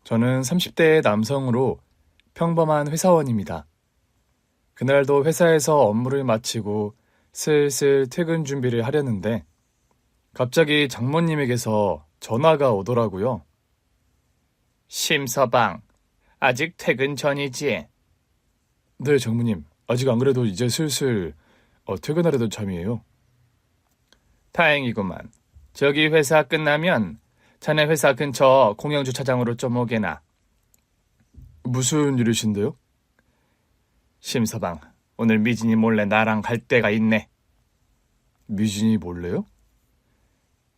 저는 30대의 남성으로 평범한 회사원입니다. 그날도 회사에서 업무를 마치고 슬슬 퇴근 준비를 하려는데 갑자기 장모님에게서 전화가 오더라고요. 심서방, 아직 퇴근 전이지? 네, 장모님. 아직 안 그래도 이제 슬슬 퇴근하려던 참이에요. 다행이구만. 저기 회사 끝나면 자네 회사 근처 공영주차장으로 좀 오게나. 무슨 일이신데요? 심서방, 오늘 미진이 몰래 나랑 갈 데가 있네. 미진이 몰래요?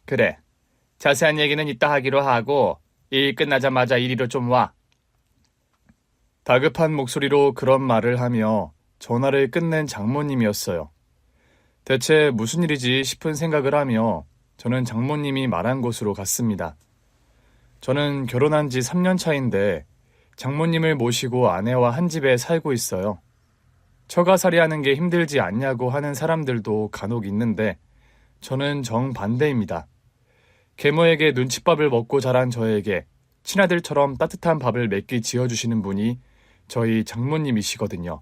그래. 자세한 얘기는 이따 하기로 하고 일 끝나자마자 이리로 좀 와. 다급한 목소리로 그런 말을 하며 전화를 끝낸 장모님이었어요. 대체 무슨 일이지 싶은 생각을 하며 저는 장모님이 말한 곳으로 갔습니다. 저는 결혼한 지 3년 차인데 장모님을 모시고 아내와 한 집에 살고 있어요. 처가살이하는 게 힘들지 않냐고 하는 사람들도 간혹 있는데 저는 정반대입니다. 계모에게 눈칫밥을 먹고 자란 저에게 친아들처럼 따뜻한 밥을 몇 끼 지어주시는 분이 저희 장모님이시거든요.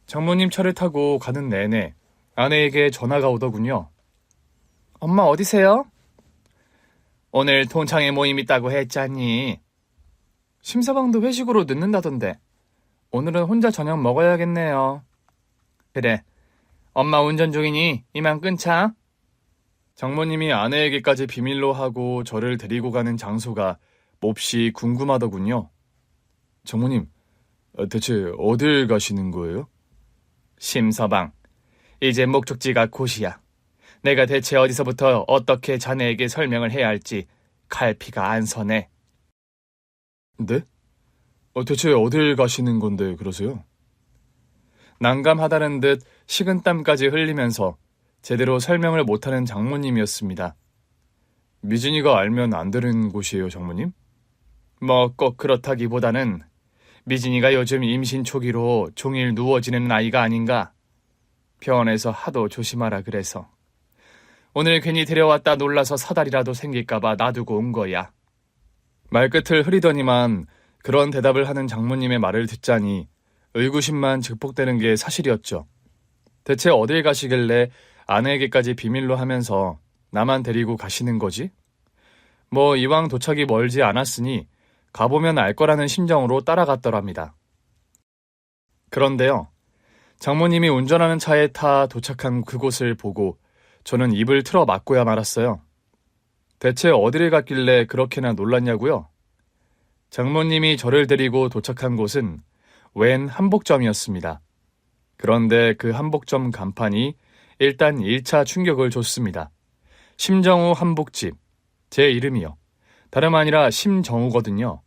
장모님 차를 타고 가는 내내 아내에게 전화가 오더군요. 엄마 어디세요? 오늘 동창회 모임 있다고 했잖니. 심서방도 회식으로 늦는다던데. 오늘은 혼자 저녁 먹어야겠네요. 그래. 엄마 운전 중이니 이만 끊자. 장모님이 아내에게까지 비밀로 하고 저를 데리고 가는 장소가 몹시 궁금하더군요. 장모님, 대체 어딜 가시는 거예요? 심서방, 이제 목적지가 곧이야. 내가 대체 어디서부터 어떻게 자네에게 설명을 해야 할지 갈피가 안 서네. 네? 대체 어딜 가시는 건데 그러세요? 난감하다는 듯 식은땀까지 흘리면서 제대로 설명을 못하는 장모님이었습니다. 미진이가 알면 안 되는 곳이에요, 장모님? 뭐 꼭 그렇다기보다는 미진이가 요즘 임신 초기로 종일 누워지는 아이가 아닌가. 병원에서 하도 조심하라 그래서. 오늘 괜히 데려왔다 놀라서 사달이라도 생길까봐 놔두고 온 거야. 말끝을 흐리더니만 그런 대답을 하는 장모님의 말을 듣자니 의구심만 증폭되는 게 사실이었죠. 대체 어딜 가시길래 아내에게까지 비밀로 하면서 나만 데리고 가시는 거지? 뭐 이왕 도착이 멀지 않았으니 가보면 알 거라는 심정으로 따라갔더랍니다. 그런데요. 장모님이 운전하는 차에 타 도착한 그곳을 보고 저는 입을 틀어 막고야 말았어요. 대체 어디를 갔길래 그렇게나 놀랐냐고요? 장모님이 저를 데리고 도착한 곳은 웬 한복점이었습니다. 그런데 그 한복점 간판이 일단 1차 충격을 줬습니다. 심정우 한복집, 제 이름이요. 다름 아니라 심정우거든요.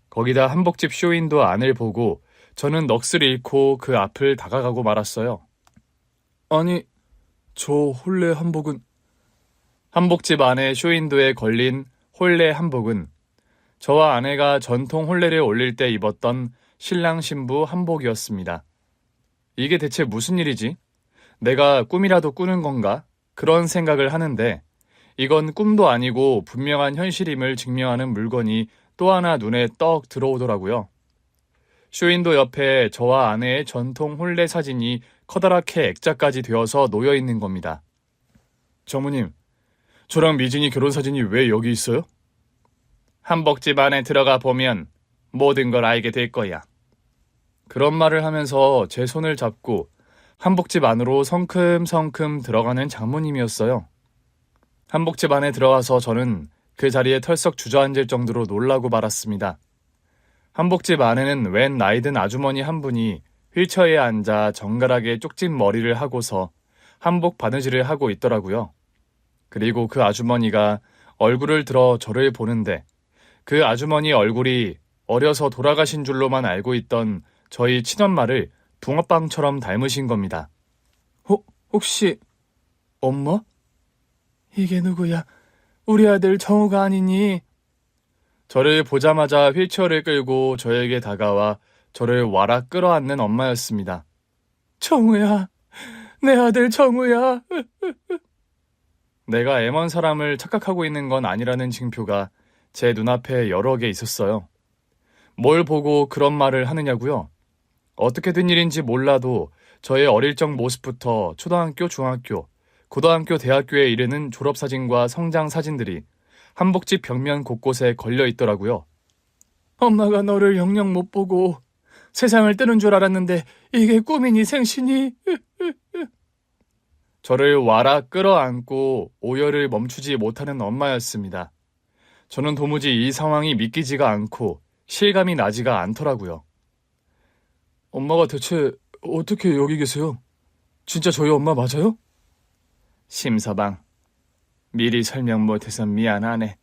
거기다 한복집 쇼윈도 안을 보고 저는 넋을 잃고 그 앞을 다가가고 말았어요. 아니, 저 홀레 한복은... 한복집 안에 쇼윈도에 걸린 홀레 한복은 저와 아내가 전통 홀레를 올릴 때 입었던 신랑 신부 한복이었습니다. 이게 대체 무슨 일이지? 내가 꿈이라도 꾸는 건가? 그런 생각을 하는데 이건 꿈도 아니고 분명한 현실임을 증명하는 물건이 또 하나 눈에 떡 들어오더라고요. 쇼윈도 옆에 저와 아내의 전통 홀레 사진이 커다랗게 액자까지 되어서 놓여 있는 겁니다. 장모님, 저랑 미진이 결혼 사진이 왜 여기 있어요? 한복집 안에 들어가 보면 모든 걸 알게 될 거야. 그런 말을 하면서 제 손을 잡고 한복집 안으로 성큼성큼 들어가는 장모님이었어요. 한복집 안에 들어가서 저는 그 자리에 털썩 주저앉을 정도로 놀라고 말았습니다. 한복집 안에는 웬 나이든 아주머니 한 분이 휠체어에 앉아 정갈하게 쪽진 머리를 하고서 한복 바느질을 하고 있더라고요. 그리고 그 아주머니가 얼굴을 들어 저를 보는데 그 아주머니 얼굴이 어려서 돌아가신 줄로만 알고 있던 저희 친엄마를 붕어빵처럼 닮으신 겁니다. 혹시 엄마? 이게 누구야? 우리 아들 정우가 아니니? 저를 보자마자 휠체어를 끌고 저에게 다가와 저를 와락 끌어안는 엄마였습니다. 정우야, 내 아들 정우야. 내가 애먼 사람을 착각하고 있는 건 아니라는 징표가 제 눈앞에 여러 개 있었어요. 뭘 보고 그런 말을 하느냐고요? 어떻게 된 일인지 몰라도 저의 어릴 적 모습부터 초등학교, 중학교, 고등학교, 대학교에 이르는 졸업사진과 성장 사진들이 한복집 벽면 곳곳에 걸려 있더라고요. 엄마가 너를 영영 못 보고 세상을 뜨는 줄 알았는데 이게 꿈이니 생시니? 저를 와라 끌어안고 오열을 멈추지 못하는 엄마였습니다. 저는 도무지 이 상황이 믿기지가 않고 실감이 나지가 않더라고요. 엄마가 대체 어떻게 여기 계세요? 진짜 저희 엄마 맞아요? 심서방, 미리 설명 못해서 미안하네.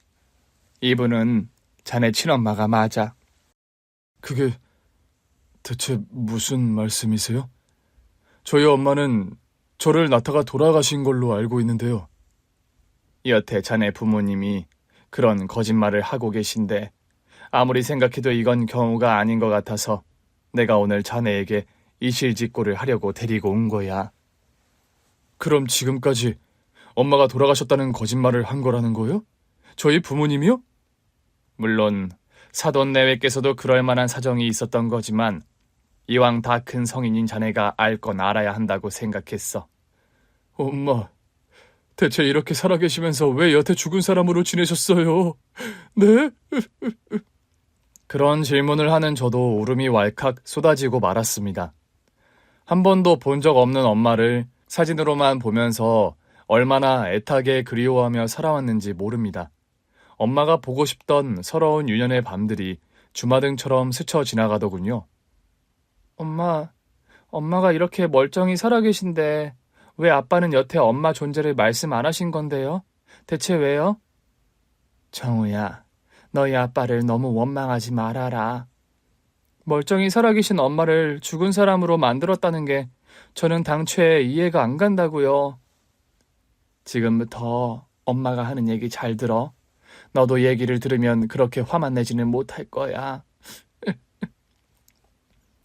이분은 자네 친엄마가 맞아. 그게 대체 무슨 말씀이세요? 저희 엄마는 저를 낳다가 돌아가신 걸로 알고 있는데요. 여태 자네 부모님이 그런 거짓말을 하고 계신데 아무리 생각해도 이건 경우가 아닌 것 같아서 내가 오늘 자네에게 이실직고를 하려고 데리고 온 거야. 그럼 지금까지 엄마가 돌아가셨다는 거짓말을 한 거라는 거요? 저희 부모님이요? 물론 사돈 내외께서도 그럴 만한 사정이 있었던 거지만 이왕 다 큰 성인인 자네가 알 건 알아야 한다고 생각했어. 엄마, 대체 이렇게 살아계시면서 왜 여태 죽은 사람으로 지내셨어요? 네? 그런 질문을 하는 저도 울음이 왈칵 쏟아지고 말았습니다. 한 번도 본 적 없는 엄마를 사진으로만 보면서 얼마나 애타게 그리워하며 살아왔는지 모릅니다. 엄마가 보고 싶던 서러운 유년의 밤들이 주마등처럼 스쳐 지나가더군요. 엄마가 이렇게 멀쩡히 살아계신데 왜 아빠는 여태 엄마 존재를 말씀 안 하신 건데요? 대체 왜요? 정우야, 너희 아빠를 너무 원망하지 말아라. 멀쩡히 살아계신 엄마를 죽은 사람으로 만들었다는 게 저는 당최 이해가 안 간다고요. 지금부터 엄마가 하는 얘기 잘 들어. 너도 얘기를 들으면 그렇게 화만 내지는 못할 거야.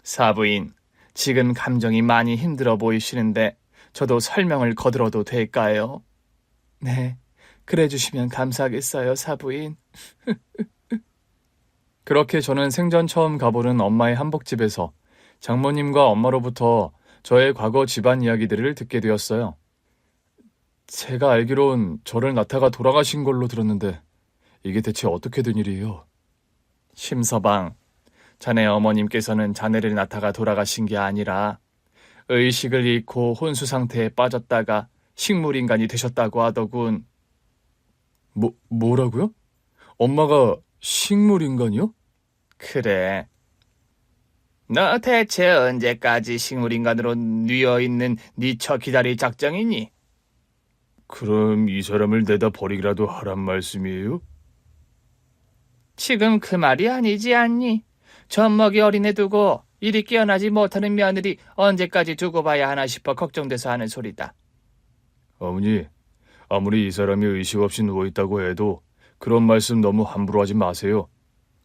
사부인, 지금 감정이 많이 힘들어 보이시는데 저도 설명을 거들어도 될까요? 네, 그래 주시면 감사하겠어요, 사부인. 그렇게 저는 생전 처음 가보는 엄마의 한복집에서 장모님과 엄마로부터 저의 과거 집안 이야기들을 듣게 되었어요. 제가 알기론 저를 낳다가 돌아가신 걸로 들었는데 이게 대체 어떻게 된 일이에요? 심서방, 자네 어머님께서는 자네를 낳다가 돌아가신 게 아니라 의식을 잃고 혼수 상태에 빠졌다가 식물인간이 되셨다고 하더군. 뭐라고요? 엄마가 식물인간이요? 그래. 너 대체 언제까지 식물인간으로 뉘어있는 네 처 기다릴 작정이니? 그럼 이 사람을 내다 버리기라도 하란 말씀이에요? 지금 그 말이 아니지 않니? 젖먹이 어린애 두고 이리 깨어나지 못하는 며느리 언제까지 두고 봐야 하나 싶어 걱정돼서 하는 소리다. 어머니, 아무리 이 사람이 의식 없이 누워있다고 해도 그런 말씀 너무 함부로 하지 마세요.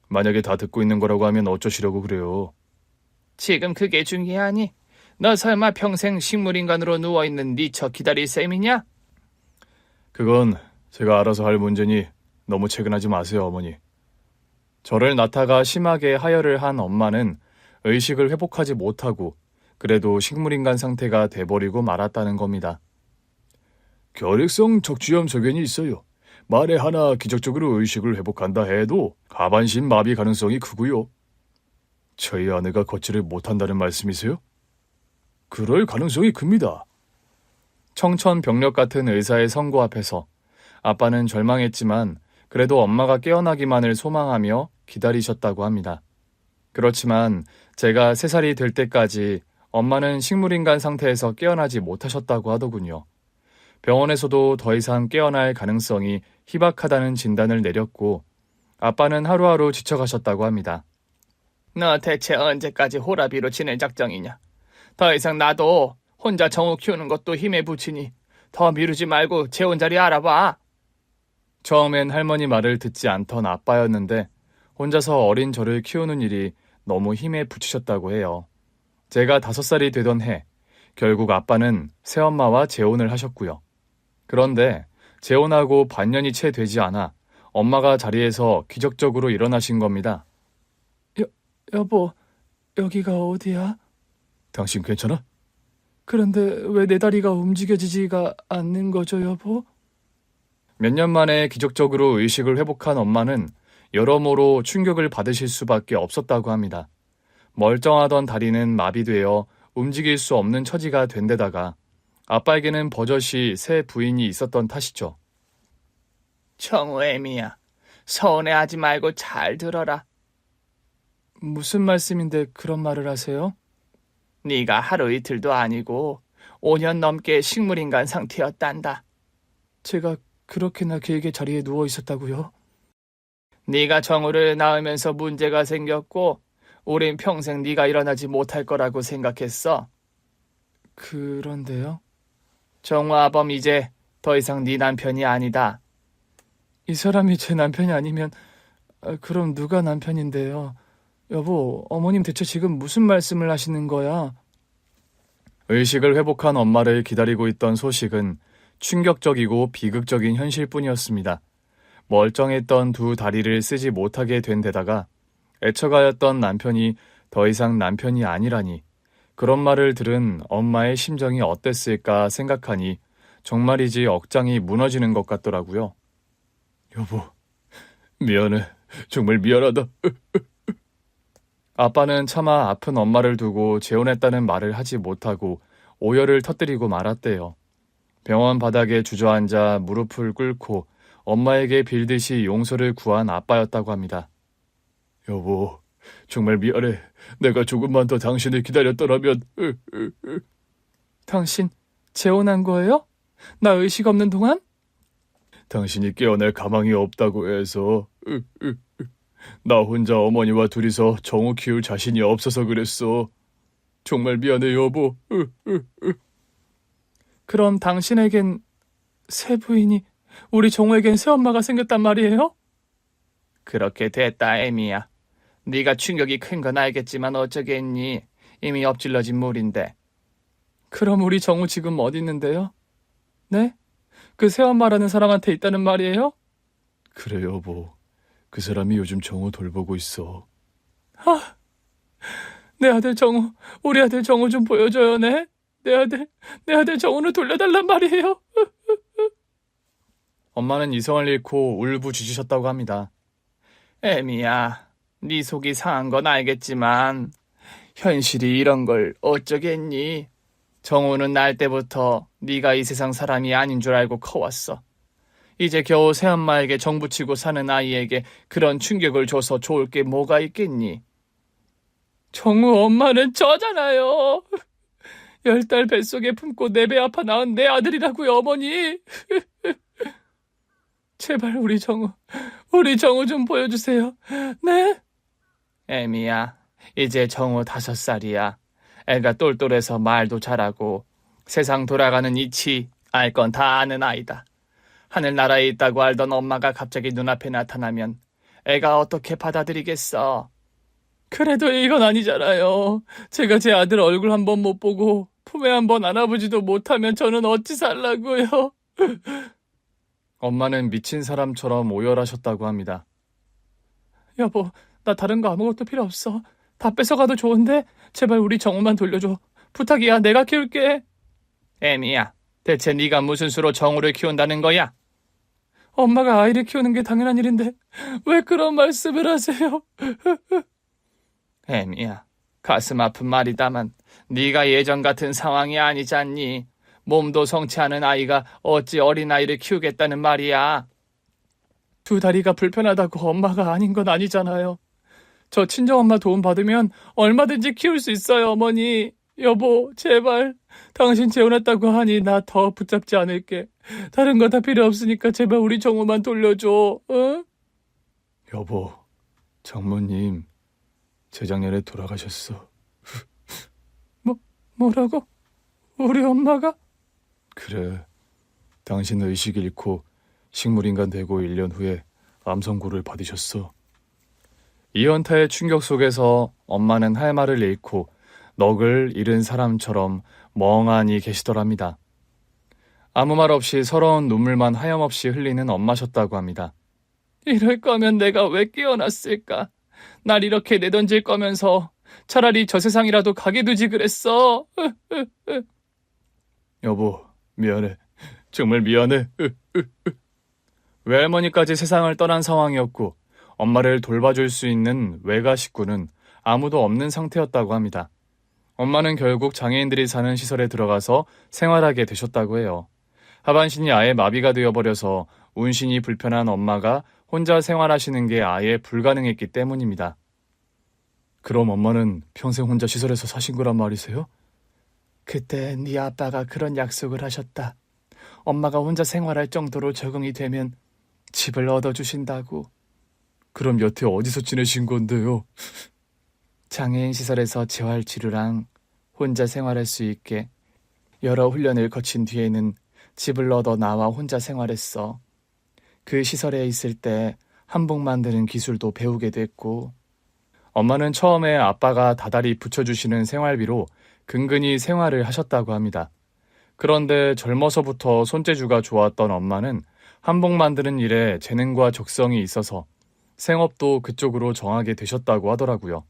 만약에 다 듣고 있는 거라고 하면 어쩌시려고 그래요. 지금 그게 중요하니? 너 설마 평생 식물인간으로 누워있는 네 처 기다릴 셈이냐? 그건 제가 알아서 할 문제니 너무 체근하지 마세요, 어머니. 저를 낳다가 심하게 하혈을 한 엄마는 의식을 회복하지 못하고 그래도 식물인간 상태가 돼버리고 말았다는 겁니다. 결핵성 척추염 소견이 있어요. 만에 하나 기적적으로 의식을 회복한다 해도 하반신 마비 가능성이 크고요. 저희 아내가 걷지를 못한다는 말씀이세요? 그럴 가능성이 큽니다. 청천벽력 같은 의사의 선고 앞에서 아빠는 절망했지만 그래도 엄마가 깨어나기만을 소망하며 기다리셨다고 합니다. 그렇지만 제가 3살이 될 때까지 엄마는 식물인간 상태에서 깨어나지 못하셨다고 하더군요. 병원에서도 더 이상 깨어날 가능성이 희박하다는 진단을 내렸고 아빠는 하루하루 지쳐가셨다고 합니다. 너 대체 언제까지 호라비로 지낼 작정이냐? 더 이상 나도 혼자 정우 키우는 것도 힘에 부치니 더 미루지 말고 재혼 자리 알아봐. 처음엔 할머니 말을 듣지 않던 아빠였는데 혼자서 어린 저를 키우는 일이 너무 힘에 부치셨다고 해요. 제가 5살이 되던 해 결국 아빠는 새엄마와 재혼을 하셨고요. 그런데 재혼하고 반년이 채 되지 않아 엄마가 자리에서 기적적으로 일어나신 겁니다. 여보, 여기가 어디야? 당신 괜찮아? 그런데 왜 내 다리가 움직여지지가 않는 거죠, 여보? 몇 년 만에 기적적으로 의식을 회복한 엄마는 여러모로 충격을 받으실 수밖에 없었다고 합니다. 멀쩡하던 다리는 마비되어 움직일 수 없는 처지가 된 데다가 아빠에게는 버젓이 새 부인이 있었던 탓이죠. 정우 애미야, 서운해하지 말고 잘 들어라. 무슨 말씀인데 그런 말을 하세요? 네가 하루 이틀도 아니고 5년 넘게 식물인간 상태였단다. 제가 그렇게나 길게 자리에 누워 있었다고요? 네가 정우를 낳으면서 문제가 생겼고 우린 평생 네가 일어나지 못할 거라고 생각했어. 그런데요? 정우 아범 이제 더 이상 네 남편이 아니다. 이 사람이 제 남편이 아니면 그럼 누가 남편인데요? 여보, 어머님 대체 지금 무슨 말씀을 하시는 거야? 의식을 회복한 엄마를 기다리고 있던 소식은 충격적이고 비극적인 현실뿐이었습니다. 멀쩡했던 두 다리를 쓰지 못하게 된 데다가 애처가였던 남편이 더 이상 남편이 아니라니, 그런 말을 들은 엄마의 심정이 어땠을까 생각하니 정말이지 억장이 무너지는 것 같더라고요. 여보, 미안해. 정말 미안하다. 아빠는 차마 아픈 엄마를 두고 재혼했다는 말을 하지 못하고 오열을 터뜨리고 말았대요. 병원 바닥에 주저앉아 무릎을 꿇고 엄마에게 빌듯이 용서를 구한 아빠였다고 합니다. 여보, 정말 미안해. 내가 조금만 더 당신을 기다렸더라면. 당신 재혼한 거예요? 나 의식 없는 동안? 당신이 깨어날 가망이 없다고 해서. 나 혼자 어머니와 둘이서 정우 키울 자신이 없어서 그랬어. 정말 미안해, 여보. 그럼 당신에겐 새 부인이, 우리 정우에겐 새 엄마가 생겼단 말이에요? 그렇게 됐다, 애미야. 네가 충격이 큰 건 알겠지만 어쩌겠니? 이미 엎질러진 물인데. 그럼 우리 정우 지금 어디 있는데요? 네? 그 새엄마라는 사람한테 있다는 말이에요? 그래, 여보. 그 사람이 요즘 정우 돌보고 있어. 내 아들 정우, 우리 아들 정우 좀 보여줘요, 네? 내 아들 정우를 돌려달란 말이에요. 엄마는 이성을 잃고 울부짖으셨다고 합니다. 애미야, 네 속이 상한 건 알겠지만 현실이 이런 걸 어쩌겠니? 정우는 날 때부터 네가 이 세상 사람이 아닌 줄 알고 커왔어. 이제 겨우 새엄마에게 정붙이고 사는 아이에게 그런 충격을 줘서 좋을 게 뭐가 있겠니? 정우 엄마는 저잖아요. 10달 뱃속에 품고 내 배 아파 낳은 내 아들이라고요, 어머니. 제발 우리 정우 좀 보여주세요. 네? 애미야, 이제 정우 5살이야. 애가 똘똘해서 말도 잘하고 세상 돌아가는 이치 알 건 다 아는 아이다. 하늘나라에 있다고 알던 엄마가 갑자기 눈앞에 나타나면 애가 어떻게 받아들이겠어? 그래도 이건 아니잖아요. 제가 제 아들 얼굴 한번 못 보고 품에 한번 안아보지도 못하면 저는 어찌 살라고요? 엄마는 미친 사람처럼 오열하셨다고 합니다. 여보, 나 다른 거 아무것도 필요 없어. 다 뺏어가도 좋은데 제발 우리 정우만 돌려줘. 부탁이야, 내가 키울게. 애미야, 대체 네가 무슨 수로 정우를 키운다는 거야? 엄마가 아이를 키우는 게 당연한 일인데 왜 그런 말씀을 하세요? 애미야, 가슴 아픈 말이다만 네가 예전 같은 상황이 아니잖니. 몸도 성취하는 아이가 어찌 어린아이를 키우겠다는 말이야. 두 다리가 불편하다고 엄마가 아닌 건 아니잖아요. 저 친정엄마 도움 받으면 얼마든지 키울 수 있어요, 어머니. 여보, 제발. 당신 재혼했다고 하니 나 더 붙잡지 않을게. 다른 거 다 필요 없으니까 제발 우리 정우만 돌려줘. 응? 여보, 장모님 재작년에 돌아가셨어. 뭐라고? 우리 엄마가? 그래, 당신 의식 잃고 식물인간 되고 1년 후에 암 선고를 받으셨어. 이 연타의 충격 속에서 엄마는 할 말을 잃고 넋을 잃은 사람처럼 멍하니 계시더랍니다. 아무 말 없이 서러운 눈물만 하염없이 흘리는 엄마셨다고 합니다. 이럴 거면 내가 왜 깨어났을까? 날 이렇게 내던질 거면서 차라리 저 세상이라도 가게 두지 그랬어. 여보, 미안해. 정말 미안해. 외할머니까지 세상을 떠난 상황이었고 엄마를 돌봐줄 수 있는 외가 식구는 아무도 없는 상태였다고 합니다. 엄마는 결국 장애인들이 사는 시설에 들어가서 생활하게 되셨다고 해요. 하반신이 아예 마비가 되어버려서 운신이 불편한 엄마가 혼자 생활하시는 게 아예 불가능했기 때문입니다. 그럼 엄마는 평생 혼자 시설에서 사신 거란 말이세요? 그때 네 아빠가 그런 약속을 하셨다. 엄마가 혼자 생활할 정도로 적응이 되면 집을 얻어주신다고. 그럼 여태 어디서 지내신 건데요? 장애인 시설에서 재활치료랑 혼자 생활할 수 있게 여러 훈련을 거친 뒤에는 집을 얻어 나와 혼자 생활했어. 그 시설에 있을 때 한복 만드는 기술도 배우게 됐고. 엄마는 처음에 아빠가 다달이 붙여주시는 생활비로 근근히 생활을 하셨다고 합니다. 그런데 젊어서부터 손재주가 좋았던 엄마는 한복 만드는 일에 재능과 적성이 있어서 생업도 그쪽으로 정하게 되셨다고 하더라고요.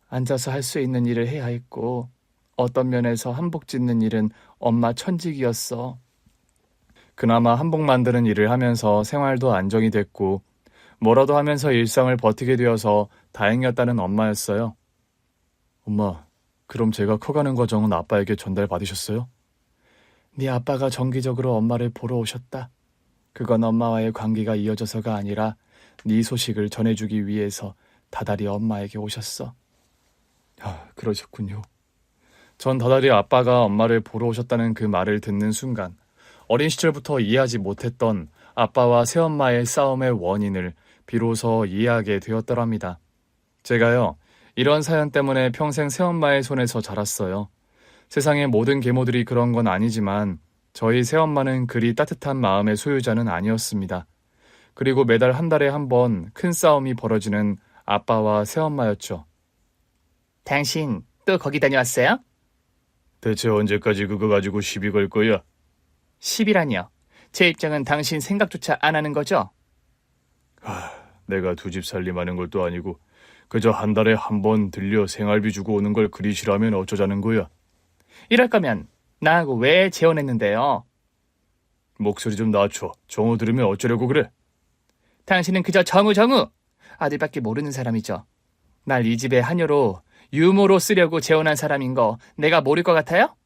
앉아서 할 수 있는 일을 해야 했고 어떤 면에서 한복 짓는 일은 엄마 천직이었어. 그나마 한복 만드는 일을 하면서 생활도 안정이 됐고 뭐라도 하면서 일상을 버티게 되어서 다행이었다는 엄마였어요. 엄마, 그럼 제가 커가는 과정은 아빠에게 전달받으셨어요? 네 아빠가 정기적으로 엄마를 보러 오셨다. 그건 엄마와의 관계가 이어져서가 아니라 네 소식을 전해주기 위해서 다달이 엄마에게 오셨어. 그러셨군요. 전 다달이 아빠가 엄마를 보러 오셨다는 그 말을 듣는 순간 어린 시절부터 이해하지 못했던 아빠와 새엄마의 싸움의 원인을 비로소 이해하게 되었더랍니다. 제가요, 이런 사연 때문에 평생 새엄마의 손에서 자랐어요. 세상의 모든 계모들이 그런 건 아니지만 저희 새엄마는 그리 따뜻한 마음의 소유자는 아니었습니다. 그리고 매달 한 달에 한 번 큰 싸움이 벌어지는 아빠와 새엄마였죠. 당신 또 거기 다녀왔어요? 대체 언제까지 그거 가지고 시비 걸 거야? 10이라뇨. 제 입장은 당신 생각조차 안 하는 거죠? 내가 두 집 살림하는 것도 아니고 그저 한 달에 한 번 들려 생활비 주고 오는 걸 그리 싫어하면 어쩌자는 거야? 이럴 거면 나하고 왜 재혼했는데요? 목소리 좀 낮춰. 정우 들으면 어쩌려고 그래? 당신은 그저 정우 아들밖에 모르는 사람이죠. 날 이 집의 하녀로 유모로 쓰려고 재혼한 사람인 거 내가 모를 것 같아요?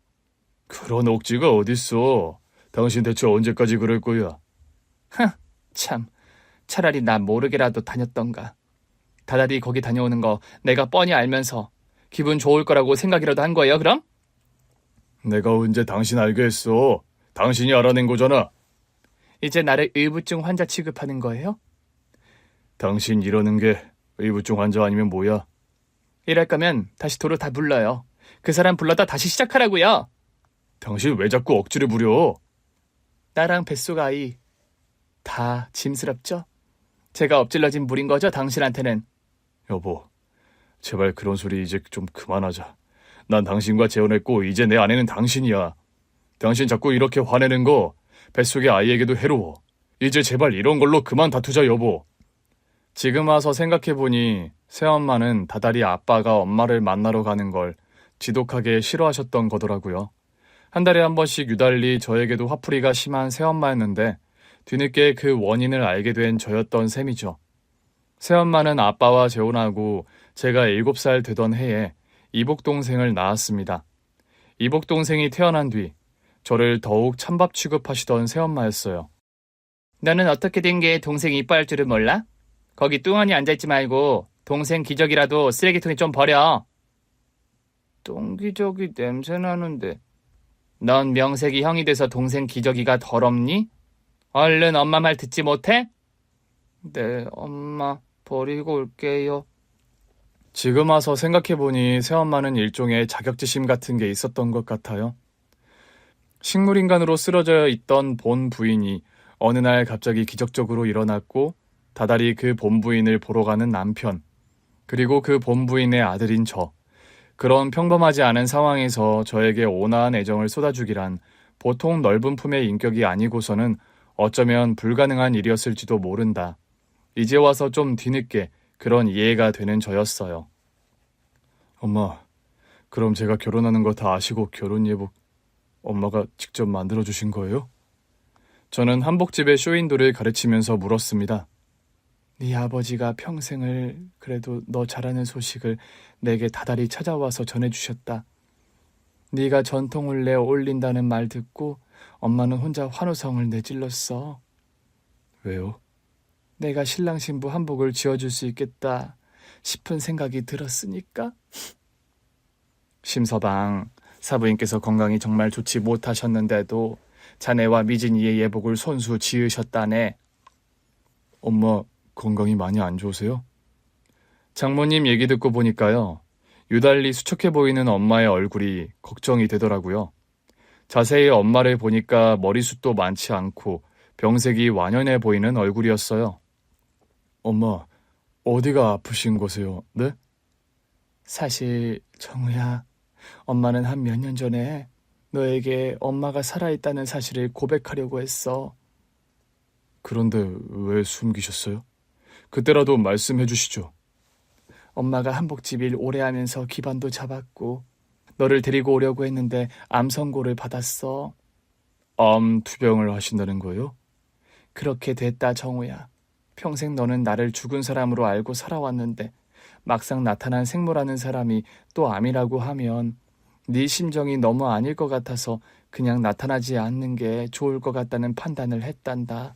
그런 억지가 어딨어. 당신 대체 언제까지 그럴 거야? 참, 차라리 나 모르게라도 다녔던가. 다달이 거기 다녀오는 거 내가 뻔히 알면서 기분 좋을 거라고 생각이라도 한 거예요, 그럼? 내가 언제 당신 알게 했어? 당신이 알아낸 거잖아. 이제 나를 의부증 환자 취급하는 거예요? 당신 이러는 게 의부증 환자 아니면 뭐야? 이럴 거면 다시 도로 다 불러요. 그 사람 불러다 다시 시작하라고요. 당신 왜 자꾸 억지를 부려? 나랑 뱃속 아이 다 짐스럽죠? 제가 엎질러진 물인 거죠, 당신한테는. 여보, 제발 그런 소리 이제 좀 그만하자. 난 당신과 재혼했고 이제 내 아내는 당신이야. 당신 자꾸 이렇게 화내는 거 뱃속의 아이에게도 해로워. 이제 제발 이런 걸로 그만 다투자, 여보. 지금 와서 생각해보니 새엄마는 다달이 아빠가 엄마를 만나러 가는 걸 지독하게 싫어하셨던 거더라고요. 한 달에 한 번씩 유달리 저에게도 화풀이가 심한 새엄마였는데 뒤늦게 그 원인을 알게 된 저였던 셈이죠. 새엄마는 아빠와 재혼하고 제가 7살 되던 해에 이복동생을 낳았습니다. 이복동생이 태어난 뒤 저를 더욱 찬밥 취급하시던 새엄마였어요. 너는 어떻게 된 게 동생 이뻐할 줄을 몰라? 거기 뚱하니 앉아있지 말고 동생 기저귀라도 쓰레기통에 좀 버려. 똥기저귀 냄새 나는데. 넌 명색이 형이 돼서 동생 기저귀가 더럽니? 얼른 엄마 말 듣지 못해? 네, 엄마 버리고 올게요. 지금 와서 생각해보니 새엄마는 일종의 자격지심 같은 게 있었던 것 같아요. 식물인간으로 쓰러져 있던 본 부인이 어느 날 갑자기 기적적으로 일어났고 다달이 그 본부인을 보러 가는 남편, 그리고 그 본부인의 아들인 저. 그런 평범하지 않은 상황에서 저에게 온화한 애정을 쏟아주기란 보통 넓은 품의 인격이 아니고서는 어쩌면 불가능한 일이었을지도 모른다. 이제 와서 좀 뒤늦게 그런 이해가 되는 저였어요. 엄마, 그럼 제가 결혼하는 거 다 아시고 결혼 예복 엄마가 직접 만들어주신 거예요? 저는 한복집의 쇼윈도를 가르치면서 물었습니다. 네 아버지가 평생을 그래도 너 잘하는 소식을 내게 다달이 찾아와서 전해주셨다. 네가 전통을내 올린다는 말 듣고 엄마는 혼자 환호성을 내질렀어. 왜요? 내가 신랑 신부 한복을 지어줄 수 있겠다 싶은 생각이 들었으니까. 심서방, 사부인께서 건강이 정말 좋지 못하셨는데도 자네와 미진이의 예복을 손수 지으셨다네. 엄마, 건강이 많이 안 좋으세요? 장모님 얘기 듣고 보니까요. 유달리 수척해 보이는 엄마의 얼굴이 걱정이 되더라고요. 자세히 엄마를 보니까 머리숱도 많지 않고 병색이 완연해 보이는 얼굴이었어요. 엄마, 어디가 아프신 거세요? 네? 사실 정우야, 엄마는 한 몇 년 전에 너에게 엄마가 살아있다는 사실을 고백하려고 했어. 그런데 왜 숨기셨어요? 그때라도 말씀해 주시죠. 엄마가 한복집 일 오래 하면서 기반도 잡았고 너를 데리고 오려고 했는데 암 선고를 받았어. 암 투병을 하신다는 거예요? 그렇게 됐다, 정우야. 평생 너는 나를 죽은 사람으로 알고 살아왔는데 막상 나타난 생모라는 사람이 또 암이라고 하면 네 심정이 너무 아닐 것 같아서 그냥 나타나지 않는 게 좋을 것 같다는 판단을 했단다.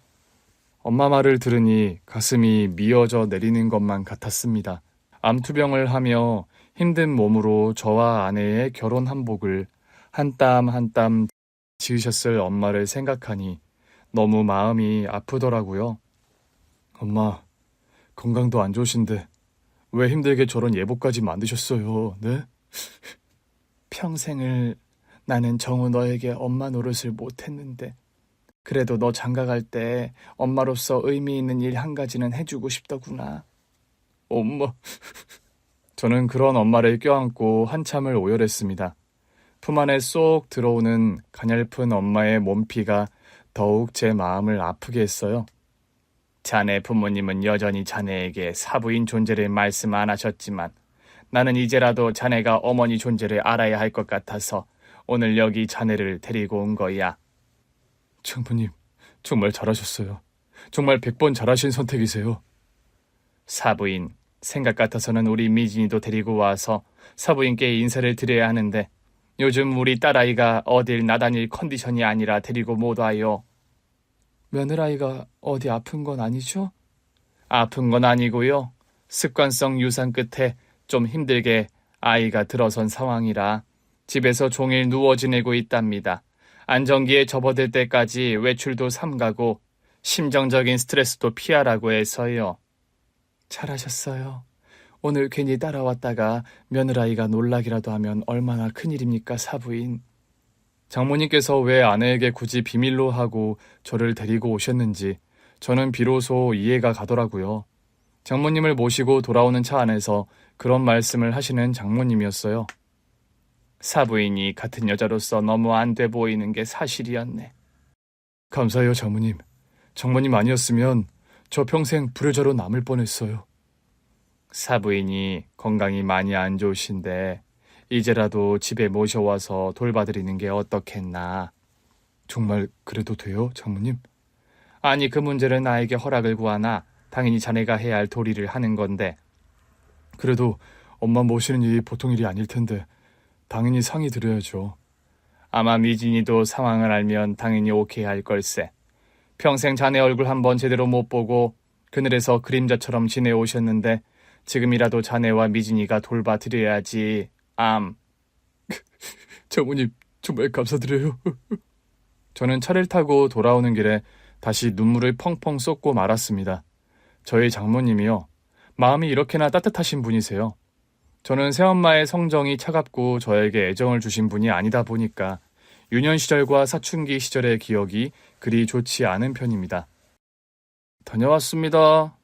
엄마 말을 들으니 가슴이 미어져 내리는 것만 같았습니다. 암투병을 하며 힘든 몸으로 저와 아내의 결혼 한복을 한 땀 한 땀 지으셨을 엄마를 생각하니 너무 마음이 아프더라고요. 엄마, 건강도 안 좋으신데 왜 힘들게 저런 예복까지 만드셨어요, 네? 평생을 나는 정우 너에게 엄마 노릇을 못했는데 그래도 너 장가갈 때 엄마로서 의미 있는 일 한 가지는 해주고 싶더구나. 엄마. 저는 그런 엄마를 껴안고 한참을 오열했습니다. 품 안에 쏙 들어오는 가냘픈 엄마의 몸피가 더욱 제 마음을 아프게 했어요. 자네 부모님은 여전히 자네에게 사부인 존재를 말씀 안 하셨지만 나는 이제라도 자네가 어머니 존재를 알아야 할 것 같아서 오늘 여기 자네를 데리고 온 거야. 장모님, 정말 잘하셨어요. 정말 100번 잘하신 선택이세요. 사부인, 생각 같아서는 우리 미진이도 데리고 와서 사부인께 인사를 드려야 하는데 요즘 우리 딸아이가 어딜 나다닐 컨디션이 아니라 데리고 못 와요. 며느라이가 어디 아픈 건 아니죠? 아픈 건 아니고요. 습관성 유산 끝에 좀 힘들게 아이가 들어선 상황이라 집에서 종일 누워 지내고 있답니다. 안정기에 접어들 때까지 외출도 삼가고 심정적인 스트레스도 피하라고 해서요. 잘하셨어요. 오늘 괜히 따라왔다가 며느라이가 놀라기라도 하면 얼마나 큰일입니까, 사부인. 장모님께서 왜 아내에게 굳이 비밀로 하고 저를 데리고 오셨는지 저는 비로소 이해가 가더라고요. 장모님을 모시고 돌아오는 차 안에서 그런 말씀을 하시는 장모님이었어요. 사부인이 같은 여자로서 너무 안 돼 보이는 게 사실이었네. 감사해요, 장모님. 장모님 아니었으면 저 평생 불효자로 남을 뻔했어요. 사부인이 건강이 많이 안 좋으신데 이제라도 집에 모셔와서 돌봐드리는 게 어떻겠나. 정말 그래도 돼요, 장모님? 아니, 그 문제를 나에게 허락을 구하나 당연히 자네가 해야 할 도리를 하는 건데. 그래도 엄마 모시는 일이 보통 일이 아닐 텐데 당연히 상의 드려야죠. 아마 미진이도 상황을 알면 당연히 오케이 할 걸세. 평생 자네 얼굴 한번 제대로 못 보고 그늘에서 그림자처럼 지내오셨는데 지금이라도 자네와 미진이가 돌봐드려야지. 장모님, 정말 감사드려요. 저는 차를 타고 돌아오는 길에 다시 눈물을 펑펑 쏟고 말았습니다. 저희 장모님이요. 마음이 이렇게나 따뜻하신 분이세요. 저는 새엄마의 성정이 차갑고 저에게 애정을 주신 분이 아니다 보니까 유년 시절과 사춘기 시절의 기억이 그리 좋지 않은 편입니다. 다녀왔습니다.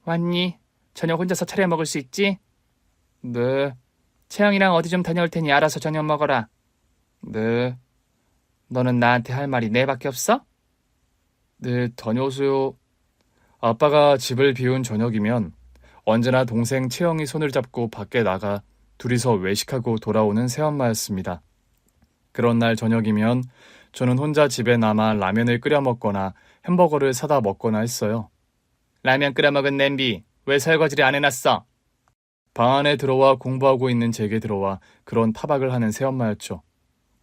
왔니? 저녁 혼자서 차려 먹을 수 있지? 네. 채영이랑 어디 좀 다녀올 테니 알아서 저녁 먹어라. 네. 너는 나한테 할 말이 네밖에 없어? 네, 다녀오세요. 아빠가 집을 비운 저녁이면 언제나 동생 채영이 손을 잡고 밖에 나가 둘이서 외식하고 돌아오는 새엄마였습니다. 그런 날 저녁이면 저는 혼자 집에 남아 라면을 끓여 먹거나 햄버거를 사다 먹거나 했어요. 라면 끓여 먹은 냄비 왜 설거지를 안 해놨어? 방 안에 들어와 공부하고 있는 제게 들어와 그런 타박을 하는 새엄마였죠.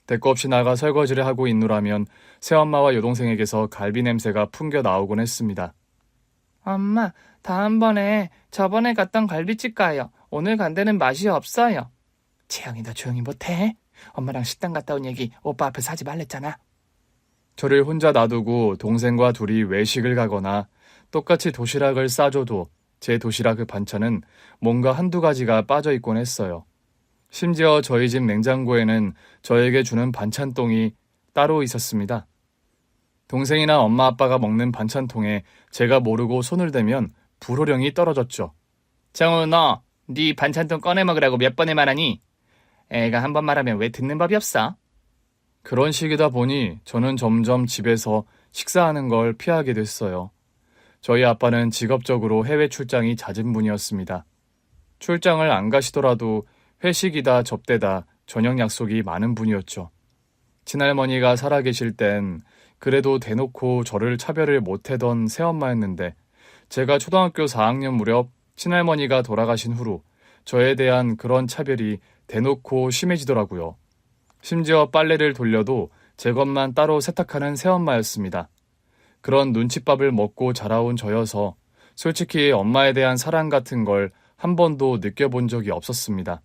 대꾸 없이 나가 설거지를 하고 있노라면 새엄마와 여동생에게서 갈비 냄새가 풍겨 나오곤 했습니다. 엄마, 다음번에 저번에 갔던 갈비집 가요. 오늘 간 데는 맛이 없어요. 채영이 너 조용히 못해? 엄마랑 식당 갔다 온 얘기 오빠 앞에서 하지 말랬잖아. 저를 혼자 놔두고 동생과 둘이 외식을 가거나 똑같이 도시락을 싸줘도 제 도시락 그 반찬은 뭔가 한두 가지가 빠져있곤 했어요. 심지어 저희 집 냉장고에는 저에게 주는 반찬통이 따로 있었습니다. 동생이나 엄마 아빠가 먹는 반찬통에 제가 모르고 손을 대면 불호령이 떨어졌죠. 정우 너, 네 반찬통 꺼내 먹으라고 몇 번을 말하니? 애가 한 번 말하면 왜 듣는 법이 없어? 그런 식이다 보니 저는 점점 집에서 식사하는 걸 피하게 됐어요. 저희 아빠는 직업적으로 해외 출장이 잦은 분이었습니다. 출장을 안 가시더라도 회식이다 접대다 저녁 약속이 많은 분이었죠. 친할머니가 살아계실 땐 그래도 대놓고 저를 차별을 못하던 새엄마였는데 제가 초등학교 4학년 무렵 친할머니가 돌아가신 후로 저에 대한 그런 차별이 대놓고 심해지더라고요. 심지어 빨래를 돌려도 제 것만 따로 세탁하는 새엄마였습니다. 그런 눈칫밥을 먹고 자라온 저여서 솔직히 엄마에 대한 사랑 같은 걸 한 번도 느껴본 적이 없었습니다.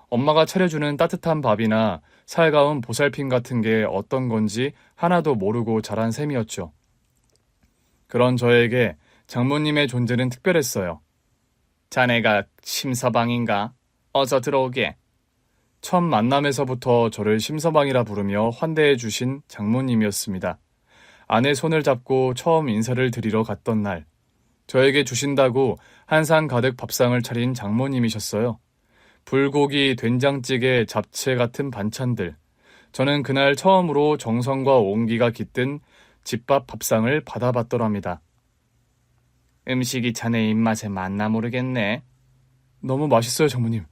엄마가 차려주는 따뜻한 밥이나 살가운 보살핌 같은 게 어떤 건지 하나도 모르고 자란 셈이었죠. 그런 저에게 장모님의 존재는 특별했어요. 자네가 심서방인가? 어서 들어오게. 첫 만남에서부터 저를 심서방이라 부르며 환대해 주신 장모님이었습니다. 아내 손을 잡고 처음 인사를 드리러 갔던 날, 저에게 주신다고 한 상 가득 밥상을 차린 장모님이셨어요. 불고기, 된장찌개, 잡채 같은 반찬들. 저는 그날 처음으로 정성과 온기가 깃든 집밥 밥상을 받아봤더랍니다. 음식이 자네 입맛에 맞나 모르겠네. 너무 맛있어요, 장모님.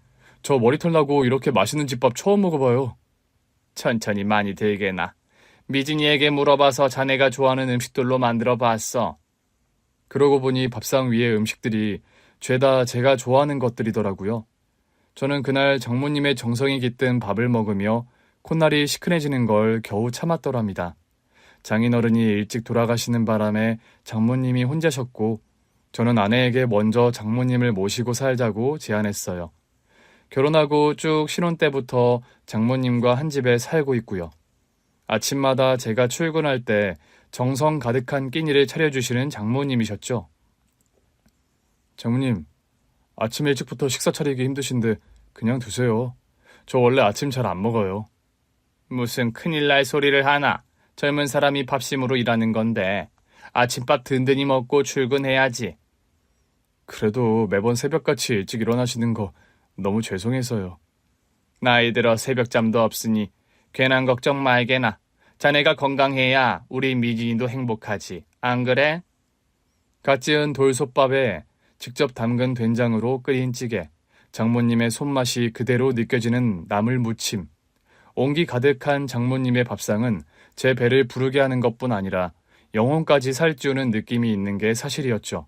저 머리털 나고 이렇게 맛있는 집밥 처음 먹어봐요. 천천히 많이 들게나. 미진이에게 물어봐서 자네가 좋아하는 음식들로 만들어 봤어. 그러고 보니 밥상 위의 음식들이 죄다 제가 좋아하는 것들이더라고요. 저는 그날 장모님의 정성이 깃든 밥을 먹으며 콧날이 시큰해지는 걸 겨우 참았더랍니다. 장인어른이 일찍 돌아가시는 바람에 장모님이 혼자셨고 저는 아내에게 먼저 장모님을 모시고 살자고 제안했어요. 결혼하고 쭉 신혼 때부터 장모님과 한 집에 살고 있고요. 아침마다 제가 출근할 때 정성 가득한 끼니를 차려주시는 장모님이셨죠. 장모님, 아침 일찍부터 식사 차리기 힘드신데 그냥 드세요. 저 원래 아침 잘 안 먹어요. 무슨 큰일 날 소리를 하나. 젊은 사람이 밥심으로 일하는 건데 아침밥 든든히 먹고 출근해야지. 그래도 매번 새벽같이 일찍 일어나시는 거 너무 죄송해서요. 나이 들어 새벽잠도 없으니 괜한 걱정 말게나. 자네가 건강해야 우리 미진이도 행복하지. 안 그래? 갓 지은 돌솥밥에 직접 담근 된장으로 끓인 찌개, 장모님의 손맛이 그대로 느껴지는 나물 무침, 온기 가득한 장모님의 밥상은 제 배를 부르게 하는 것뿐 아니라 영혼까지 살찌우는 느낌이 있는 게 사실이었죠.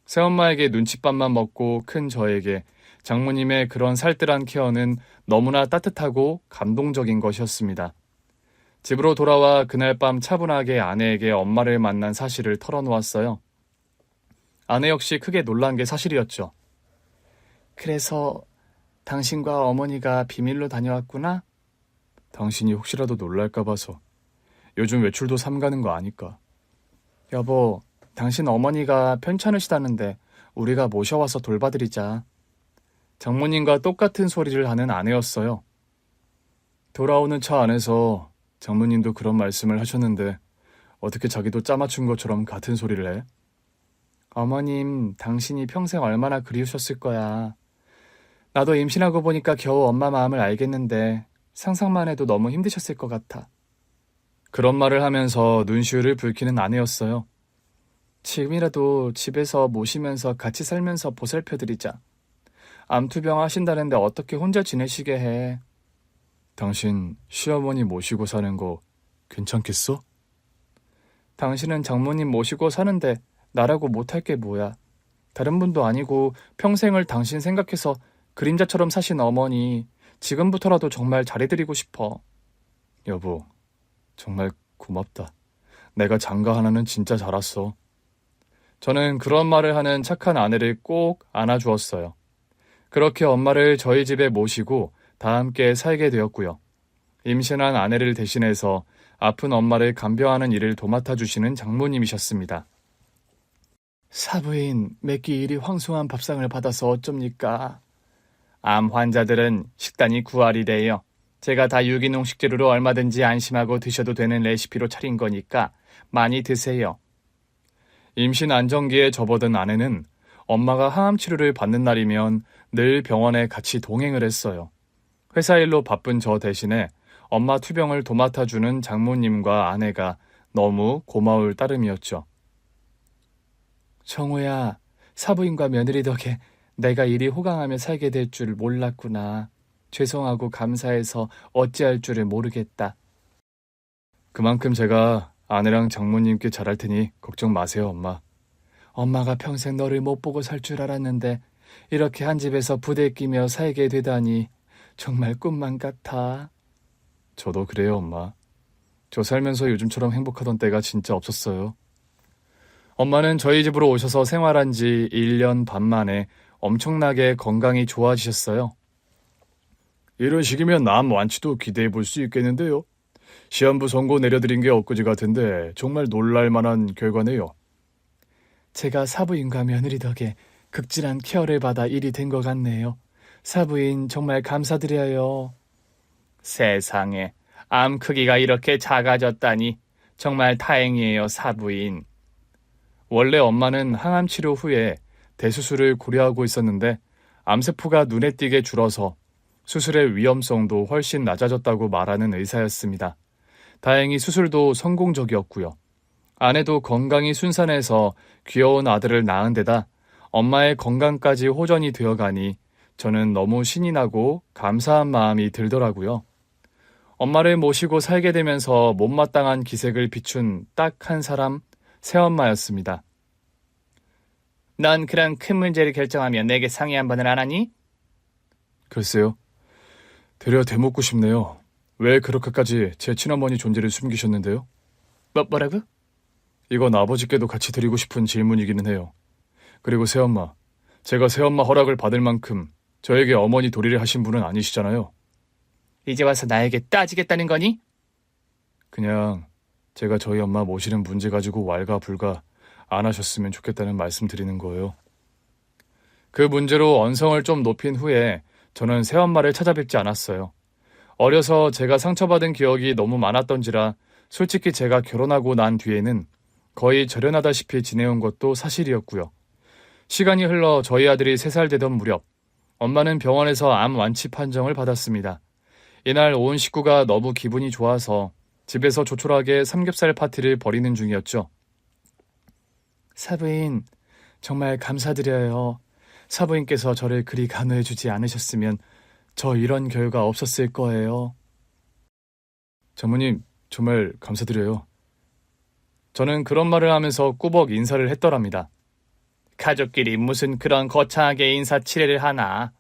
새엄마에게 눈칫밥만 먹고 큰 저에게 장모님의 그런 살뜰한 케어는 너무나 따뜻하고 감동적인 것이었습니다. 집으로 돌아와 그날 밤 차분하게 아내에게 엄마를 만난 사실을 털어놓았어요. 아내 역시 크게 놀란 게 사실이었죠. 그래서 당신과 어머니가 비밀로 다녀왔구나? 당신이 혹시라도 놀랄까 봐서. 요즘 외출도 삼가는 거 아니까. 여보, 당신 어머니가 편찮으시다는데 우리가 모셔와서 돌봐드리자. 장모님과 똑같은 소리를 하는 아내였어요. 돌아오는 차 안에서 장모님도 그런 말씀을 하셨는데 어떻게 자기도 짜맞춘 것처럼 같은 소리를 해? 어머님, 당신이 평생 얼마나 그리우셨을 거야. 나도 임신하고 보니까 겨우 엄마 마음을 알겠는데 상상만 해도 너무 힘드셨을 것 같아. 그런 말을 하면서 눈시울을 붉히는 아내였어요. 지금이라도 집에서 모시면서 같이 살면서 보살펴드리자. 암투병 하신다는데 어떻게 혼자 지내시게 해. 당신 시어머니 모시고 사는 거 괜찮겠어? 당신은 장모님 모시고 사는데 나라고 못할 게 뭐야. 다른 분도 아니고 평생을 당신 생각해서 그림자처럼 사신 어머니, 지금부터라도 정말 잘해드리고 싶어. 여보, 정말 고맙다. 내가 장가 하나는 진짜 잘 왔어. 저는 그런 말을 하는 착한 아내를 꼭 안아주었어요. 그렇게 엄마를 저희 집에 모시고 다 함께 살게 되었고요. 임신한 아내를 대신해서 아픈 엄마를 간병하는 일을 도맡아 주시는 장모님이셨습니다. 사부인, 맵기 일이 황송한 밥상을 받아서 어쩝니까? 암 환자들은 식단이 구할이래요. 제가 다 유기농 식재료로 얼마든지 안심하고 드셔도 되는 레시피로 차린 거니까 많이 드세요. 임신 안정기에 접어든 아내는 엄마가 항암 치료를 받는 날이면 늘 병원에 같이 동행을 했어요. 회사 일로 바쁜 저 대신에 엄마 투병을 도맡아주는 장모님과 아내가 너무 고마울 따름이었죠. 정우야, 사부인과 며느리 덕에 내가 이리 호강하며 살게 될 줄 몰랐구나. 죄송하고 감사해서 어찌할 줄을 모르겠다. 그만큼 제가 아내랑 장모님께 잘할 테니 걱정 마세요, 엄마. 엄마가 평생 너를 못 보고 살 줄 알았는데 이렇게 한 집에서 부대끼며 살게 되다니 정말 꿈만 같아. 저도 그래요, 엄마. 저 살면서 요즘처럼 행복하던 때가 진짜 없었어요. 엄마는 저희 집으로 오셔서 생활한 지 1년 반 만에 엄청나게 건강이 좋아지셨어요. 이런 식이면 암 완치도 기대해 볼 수 있겠는데요. 시한부 선고 내려드린 게 엊그제 같은데 정말 놀랄 만한 결과네요. 제가 사부인과 며느리 덕에 극진한 케어를 받아 일이 된 것 같네요. 사부인 정말 감사드려요. 세상에, 암 크기가 이렇게 작아졌다니 정말 다행이에요, 사부인. 원래 엄마는 항암 치료 후에 대수술을 고려하고 있었는데 암세포가 눈에 띄게 줄어서 수술의 위험성도 훨씬 낮아졌다고 말하는 의사였습니다. 다행히 수술도 성공적이었고요. 아내도 건강이 순산해서 귀여운 아들을 낳은 데다 엄마의 건강까지 호전이 되어가니 저는 너무 신이 나고 감사한 마음이 들더라고요. 엄마를 모시고 살게 되면서 못마땅한 기색을 비춘 딱 한 사람, 새엄마였습니다. 넌 그런 큰 문제를 결정하면 내게 상의 한 번을 안 하니? 글쎄요. 되려 대묻고 싶네요. 왜 그렇게까지 제 친어머니 존재를 숨기셨는데요? 뭐라고? 이건 아버지께도 같이 드리고 싶은 질문이기는 해요. 그리고 새엄마, 제가 새엄마 허락을 받을 만큼 저에게 어머니 도리를 하신 분은 아니시잖아요. 이제 와서 나에게 따지겠다는 거니? 그냥 제가 저희 엄마 모시는 문제 가지고 왈가불가 안 하셨으면 좋겠다는 말씀 드리는 거예요. 그 문제로 언성을 좀 높인 후에 저는 새엄마를 찾아뵙지 않았어요. 어려서 제가 상처받은 기억이 너무 많았던지라 솔직히 제가 결혼하고 난 뒤에는 거의 절연하다시피 지내온 것도 사실이었고요. 시간이 흘러 저희 아들이 3살 되던 무렵 엄마는 병원에서 암 완치 판정을 받았습니다. 이날 온 식구가 너무 기분이 좋아서 집에서 조촐하게 삼겹살 파티를 벌이는 중이었죠. 사부인, 정말 감사드려요. 사부인께서 저를 그리 간호해주지 않으셨으면 저 이런 결과 없었을 거예요. 장모님, 정말 감사드려요. 저는 그런 말을 하면서 꾸벅 인사를 했더랍니다. 가족끼리 무슨 그런 거창하게 인사치레를 하나.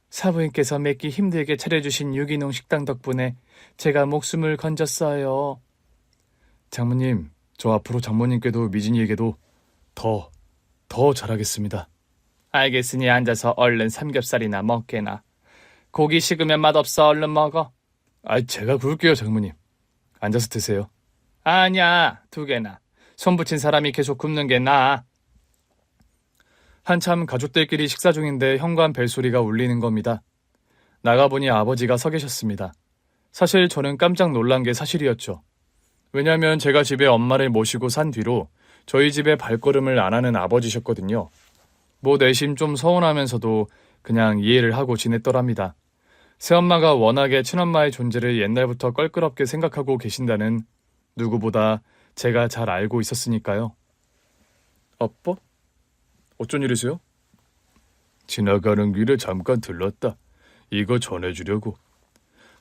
사부인께서 맺기 힘들게 차려주신 유기농 식당 덕분에 제가 목숨을 건졌어요. 장모님, 저 앞으로 장모님께도 미진이에게도 더 잘하겠습니다. 알겠으니 앉아서 얼른 삼겹살이나 먹게나. 고기 식으면 맛없어. 얼른 먹어. 제가 구울게요, 장모님. 앉아서 드세요. 아니야, 2개나. 손 붙인 사람이 계속 굽는 게 나아. 한참 가족들끼리 식사 중인데 현관 벨소리가 울리는 겁니다. 나가보니 아버지가 서 계셨습니다. 사실 저는 깜짝 놀란 게 사실이었죠. 왜냐하면 제가 집에 엄마를 모시고 산 뒤로 저희 집에 발걸음을 안 하는 아버지셨거든요. 내심 좀 서운하면서도 그냥 이해를 하고 지냈더랍니다. 새엄마가 워낙에 친엄마의 존재를 옛날부터 껄끄럽게 생각하고 계신다는 누구보다 제가 잘 알고 있었으니까요. 아빠? 어쩐 일이세요? 지나가는 길에 잠깐 들렀다. 이거 전해주려고.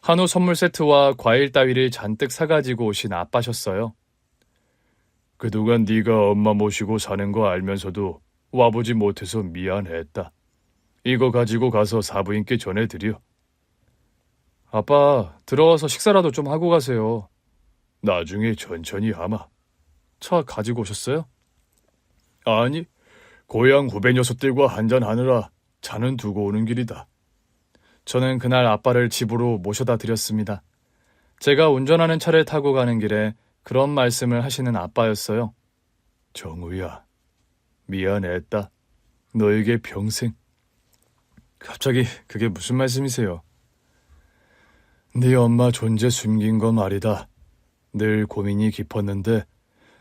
한우 선물 세트와 과일 따위를 잔뜩 사가지고 오신 아빠셨어요. 그동안 네가 엄마 모시고 사는 거 알면서도 와보지 못해서 미안했다. 이거 가지고 가서 사부인께 전해드려. 아빠, 들어와서 식사라도 좀 하고 가세요. 나중에 천천히 하마. 차 가지고 오셨어요? 아니, 고향 후배 녀석들과 한잔하느라 차는 두고 오는 길이다. 저는 그날 아빠를 집으로 모셔다 드렸습니다. 제가 운전하는 차를 타고 가는 길에 그런 말씀을 하시는 아빠였어요. 정우야, 미안했다. 너에게 평생. 갑자기 그게 무슨 말씀이세요? 네 엄마 존재 숨긴 거 말이다. 늘 고민이 깊었는데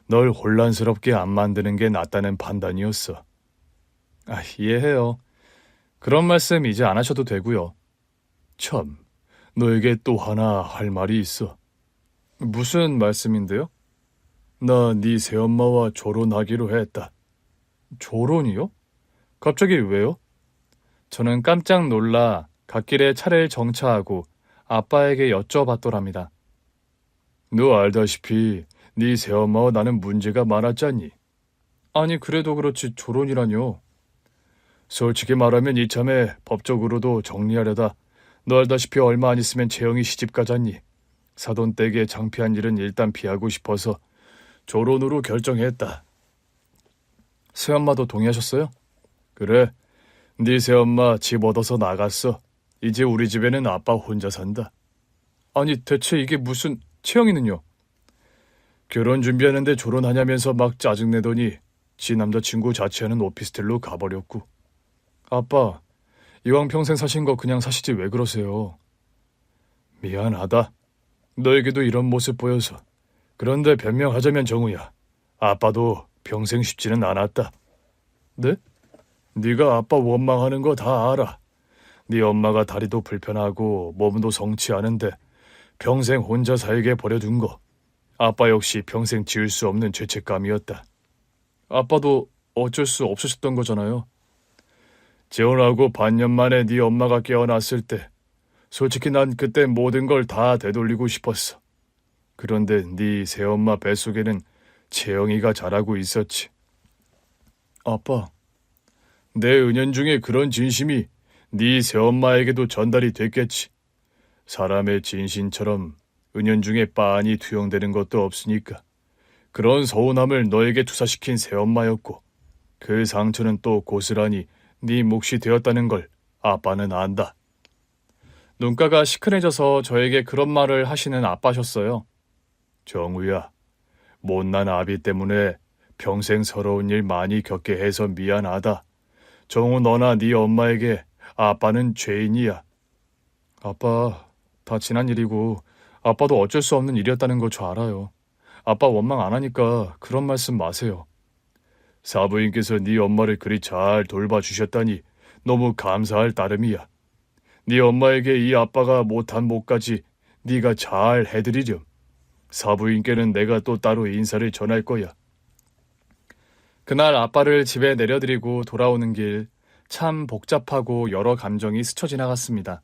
널 혼란스럽게 안 만드는 게 낫다는 판단이었어. 이해해요. 그런 말씀 이제 안 하셔도 되고요. 참, 너에게 또 하나 할 말이 있어. 무슨 말씀인데요? 나 네 새엄마와 조론하기로 했다. 조론이요? 갑자기 왜요? 저는 깜짝 놀라 갓길에 차를 정차하고 아빠에게 여쭤봤더랍니다. 너 알다시피 네 새엄마와 나는 문제가 많았잖니. 아니 그래도 그렇지 조론이라뇨. 솔직히 말하면 이참에 법적으로도 정리하려다 너 알다시피 얼마 안 있으면 재영이 시집 가잖니. 사돈댁에 창피한 일은 일단 피하고 싶어서 조론으로 결정했다. 새엄마도 동의하셨어요? 그래, 네 새엄마 집 얻어서 나갔어. 이제 우리 집에는 아빠 혼자 산다. 아니 대체 이게 무슨... 채영이는요? 결혼 준비하는데 조론하냐면서 막 짜증내더니 지 남자친구 자취하는 오피스텔로 가버렸고. 아빠, 이왕 평생 사신 거 그냥 사시지 왜 그러세요? 미안하다. 너에게도 이런 모습 보여서. 그런데 변명하자면 정우야, 아빠도 평생 쉽지는 않았다. 네? 네가 아빠 원망하는 거 다 알아. 네 엄마가 다리도 불편하고 몸도 성치 않은데 평생 혼자 살게 버려둔 거. 아빠 역시 평생 지울 수 없는 죄책감이었다. 아빠도 어쩔 수 없으셨던 거잖아요. 재혼하고 반년 만에 네 엄마가 깨어났을 때 솔직히 난 그때 모든 걸 다 되돌리고 싶었어. 그런데 네 새엄마 뱃속에는 채영이가 자라고 있었지. 아빠, 내 은연중에 그런 진심이 네 새엄마에게도 전달이 됐겠지. 사람의 진심처럼 은연중에 빤히 투영되는 것도 없으니까. 그런 서운함을 너에게 투사시킨 새엄마였고 그 상처는 또 고스란히 네 몫이 되었다는 걸 아빠는 안다. 눈가가 시큰해져서 저에게 그런 말을 하시는 아빠셨어요. 정우야, 못난 아비 때문에 평생 서러운 일 많이 겪게 해서 미안하다. 정우 너나 네 엄마에게 아빠는 죄인이야. 아빠, 다 지난 일이고 아빠도 어쩔 수 없는 일이었다는 거 저 알아요. 아빠 원망 안 하니까 그런 말씀 마세요. 사부인께서 네 엄마를 그리 잘 돌봐주셨다니 너무 감사할 따름이야. 네 엄마에게 이 아빠가 못한 몫까지 네가 잘 해드리렴. 사부인께는 내가 또 따로 인사를 전할 거야. 그날 아빠를 집에 내려드리고 돌아오는 길 참 복잡하고 여러 감정이 스쳐 지나갔습니다.